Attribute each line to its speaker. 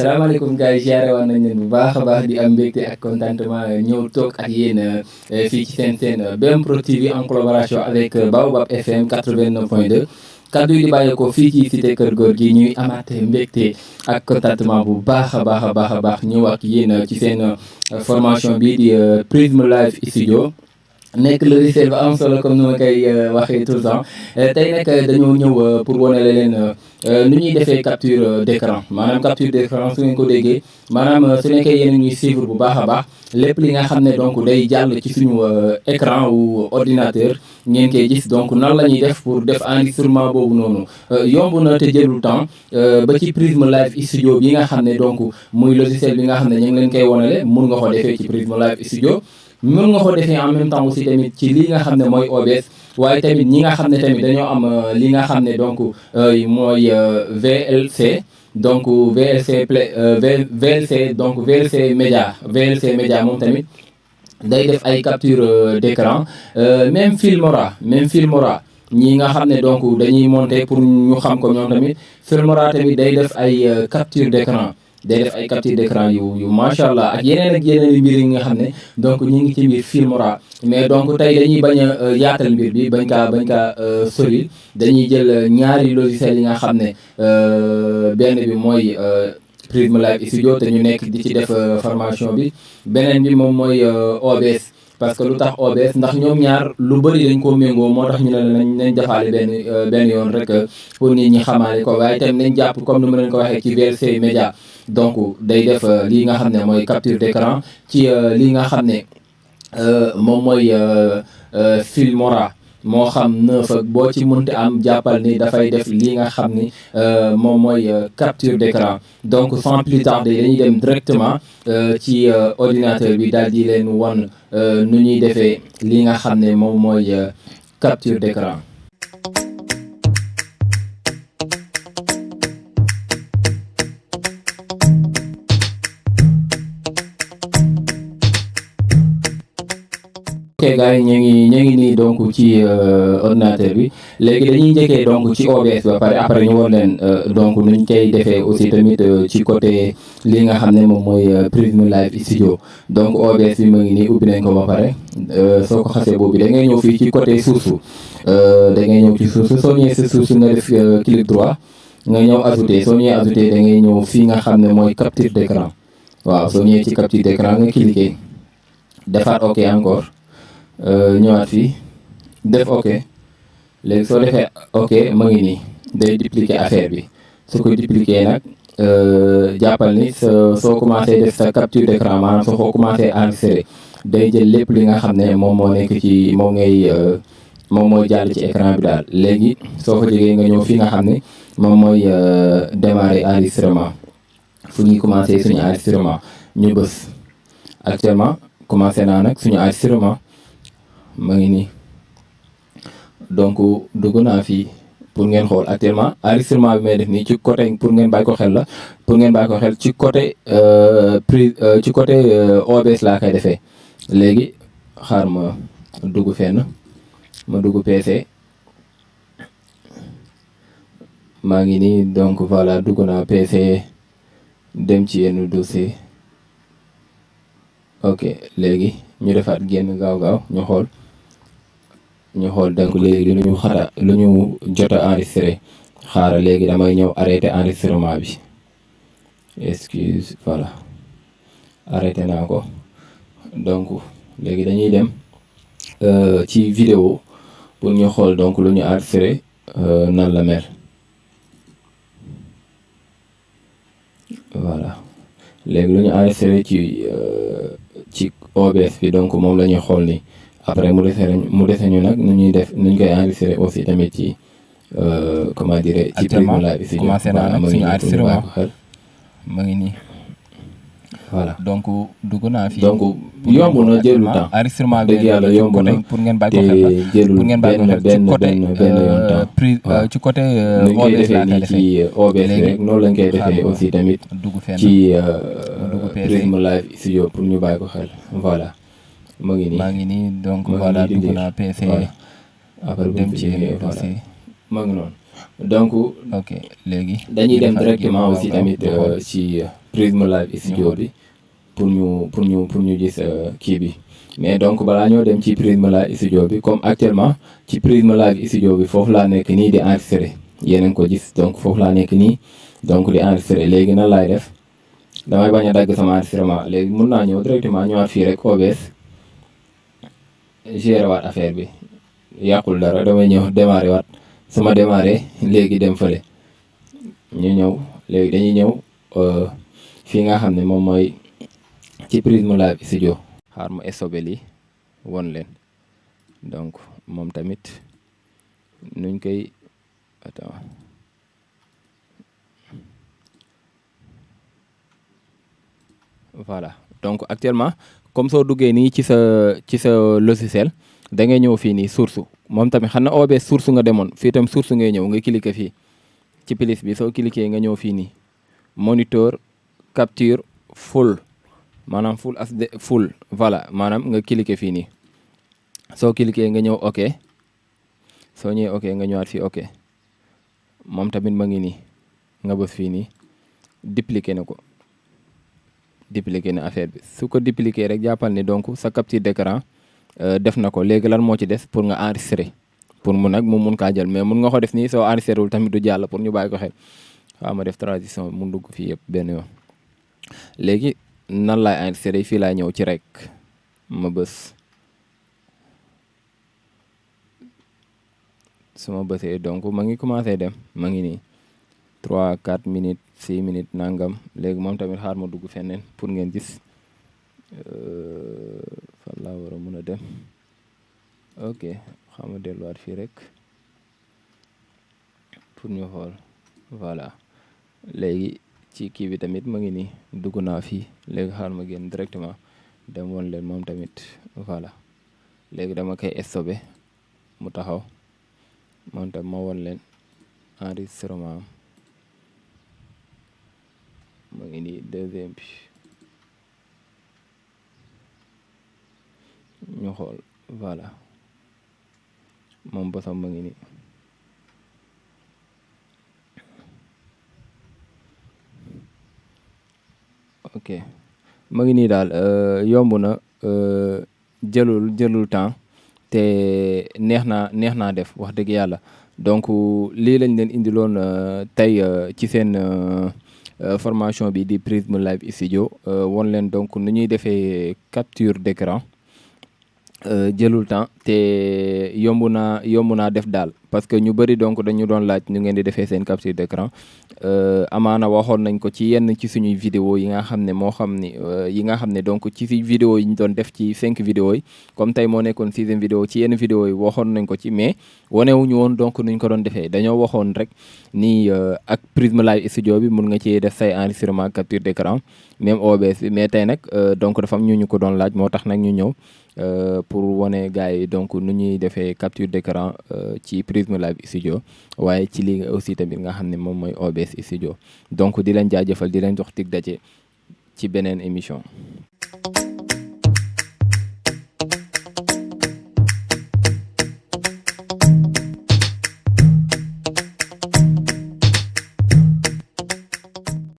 Speaker 1: salaamaaleykum gars yi ziare waan nañ leen bu baax a baax di am mbégte ak contentement ñëw toog ak yéen fii ci seen BMPROD TV en collaboration avec Baobab FM 89.2 kaddu yi di bàyyeekoo fii ci cité Kër Góor gi ñuy amaat mbégte ak contentement bu baax a baax ñëw ak yéen ci seen formation bii di Prism Live Studio. nekk logiciel bu am solo comme ni ma koy waxee tout le temps tey nag dañoo ñëw pour wane leen nu ñuy defee capture d'écran maanaam capture d'écran su ngeen ko déggee maanaam su nekkee yéen ñuy suivre bu baax a baax lépp li nga xam ne donc day jàll ci suñu écran ou ordinateur ngeen koy gis donc nan la ñuy def pour def enregistrement boobu noonu yomb na te jëlul temps ba ci Prism Live Studio bi nga xam ne donc muy logiciel bi nga xam ne ñu ngi leen koy wanale mun nga ko defee ci Prism Live Studio. mën nga ko defee en même temps aussi tamit ci li nga xam ne mooy OBS waaye tamit ñi nga xam ne tamit dañoo am li nga xam ne donc mooy VLC donc VLC Média moom tamit day def ay capture d'écran même Filmora ñi nga xam ne donc dañuy monter pour ñu xam ko ñoom tamit Filmora tamit day def ay capture d'écran yu macha allah ak yeneen mbir yi nga xam ne donc ñu ngi ci mbir Filmora mais donc tey dañuy bañ a yaatal mbir bi bañ kaa sori dañuy jël ñaari logiciels yi nga xam ne benn bi mooy Prism Live Studio te ñu nekk di ci def formation bi beneen bi moom mooy OBS. parce que lu tax OBS ndax ñoom ñaar lu bëri dañ koo méngoo moo tax ñu ne nañ defaale benn yoon rek pour nit ñi xamaale ko waaye tamit nañ jàpp comme ni ma leen ko waxee ci VLC Média donc day def lii nga xam ne mooy capture d'écran ci lii nga xam ne moom mooy Filmora moo xam 9 ak boo ci mënti am jàppal ni dafay def lii nga xam ni moom mooy capture d'écran donc sans plus tarder dañuy dem directement ci ordinateur bi daal di leen wan nu ñuy defee li nga xam ne moom mooy capture d'écran. ok gars yi ñu ngi nii donc ci ordinateur bi léegi dañuy njëkkee donc ci OBS ba pare après ñu war leen donc nuñ koy defee aussi tamit ci côté li nga xam ne moom mooy Prism Live Studio donc OBS bi ma ngi nii ubbi nañ ko ba pare soo ko xasee boobu da ngay ñëw fii ci côté source da ngay ñëw ci source soo ñëwee si source nga def clic droit nga ñëw ajouter soo ñëwee ajouter da ngay ñëw fii nga xam ne mooy capture d'écran waaw soo ñëwee ci capture d'écran nga cliquer defaat ok encore ñëwaat fii def ok léegi soo defee ok ma ngi nii day dupliquer affaire bi su ko dupliquer nag jàppal ni soo commencé def sa capture d'écran maanaam soo ko commencé enregistrer day jël lépp li nga xam ne moom moo nekk ci moom mooy jàll ci écran bi daal léegi soo fa jógee nga ñëw fii nga xam ne moom mooy démarrer enregistrement fu ñuy commencé suñu enregistrement ñu bës actuellement commencé naa nag suñu enregistrement ma ngi nii donc dugg naa fii pour ngeen xool actuellement enregistrement bi may def nii ci côté pour ngeen bàyyi ko xel la pour ngeen bàyyi ko xel ci côté OBS laa koy defee léegi xaar ma dugg fenn ma dugg PC maa ngi nii donc voilà dugg naa PC dem ci yenn dossier ok léegi ñu defaat génn gaaw ñu xool donc léegi lu ñu jot a enregistré xaaral léegi damay ñëw arrêté enregistrement bi excuse voilà arrêté naa ko donc léegi dañuy dem ci vidéo pour ñu xool donc lu ñu enregistré nan la mel voilà léegi lu ñu enregistré ci OBS bi donc moom la ñuy xool ni après mu dese ñu nag nu ñuy def nu ñu koy enregistrer aussi tamit ci comment dire ci Prism Live Studio commencé naa nag suñu enregistrement ma ngi nii voilà donc dugg naa fi donc yomb na jëlul temps enregistrement bi dëgg yàlla yomb na pour ngeen bàyyi ko xel jëlul benn ci côté nu ñu koy defee nii ci OBS rek noonu lañ koy defee aussi tamit ci Prism Live Studio pour ñu bàyyi ko xel voilà maa ngi nii donc voilà dugg naa PC après dem ci dossier maa ngi noonu donc ok léegi dañuy dem directement aussi tamit ci Prism Live Studio bi pour ñu gis kii bi. mais donc balaa ñoo dem ci Prism Live Studio bi comme actuellement ci Prism Live Studio bi foofu laa nekk nii di enregistré yéen a ngi ko gis donc foofu laa nekk nii donc di enregistré léegi nan laay def damay bañ a dagg sama enregistrement léegi mun naa ñëw directement ñëwaat fii rek OBS gérer waat affaire bi yàqul dara damay ñëw démarrer waat su ma démarrer léegi dem fële ñu ñëw léegi dañuy ñëw fii nga xam ne moom mooy ci Prism Live Studio. xaar ma stoppé lii won leen donc moom tamit nuñ koy attends voilà donc actuellement comme soo duggee nii ci sa logiciel da ngay ñëw fii nii source moom tamit xam na OBS source nga demoon fii tam source ngay ñëw nga cliquer fii ci plus bi soo cliquer nga ñëw fii nii moniteur capture full maanaam full HD full voilà maanaam nga cliquer fii nii soo cliquer nga ñëw ok soo ñëwee ok nga ñëwaat fii ok moom tamit ma ngi nii nga bës fii nii dupliquer na ko dupliquer na affaire bi su ko dupliquer rek jàppal ni donc sa capture d'écran def na ko léegi lan moo ci des pour nga enregistrer pour mu mun kaa jël mais mun nga ko def nii soo enregistré wul tamit du jàll pour ñu bàyyi ko xel waaw ma def transition mu dugg fii yëpp benn yoon léegi nan laay enregistré fii laay ñëw ci rek ma bës su ma bësee donc ma ngi commencé dem ma ngi nii 3 4 minutes 6 minutes nangam léegi moom tamit xaar ma dugg feneen pour ngeen gis fan laa war a mën a dem ok xam nga delluwaat fii rek pour ñu xool voilà léegi ci kii bi tamit ma ngi nii dugg naa fii léegi xaar ma génn directement dem woon leen moom tamit voilà léegi dama koy stoppé mu taxaw moom tam ma woon leen enregistrement ma ngi nii deuxième bi ñu xool voilà moom bosam ma ngi nii ok ma ngi nii daal yomb na jëlul temps te neex naa def wax dëgg yàlla donc lii lañ leen indiloon tey ci seen formation bi di Prism Live Studio won leen donc nu ñuy defee capture d'écran jëlul temps te yomb naa def daal parce que ñu bëri donc dañu doon laaj ñu ngeen di defee seen capture d'écran amaana waxoon nañ ko ci yenn ci suñuy vidéo yi nga xam ne moo xam ni yi nga xam ne donc ci si vidéo yi ñu doon def ci 5 vidéo yi comme tey moo nekkoon 6e vidéo ci yenn vidéo yi waxoon nañ ko ci mais wanewuñu woon donc nuñ ko doon defee dañoo waxoon rek ni ak Prism Live Studio bi mun nga ci def say enregistrement capture d'écran même OBS bi mais tey nag donc dafa am ñu ko doon laaj moo tax nag ñu ñëw pour wane gars yi donc nu ñuy defee capture d'écran ci Prism Live Studio waaye ci lii aussi tamit nga xam ne moom mooy OBS Studio donc di leen jaajëfal di leen jox tig daje ci beneen émission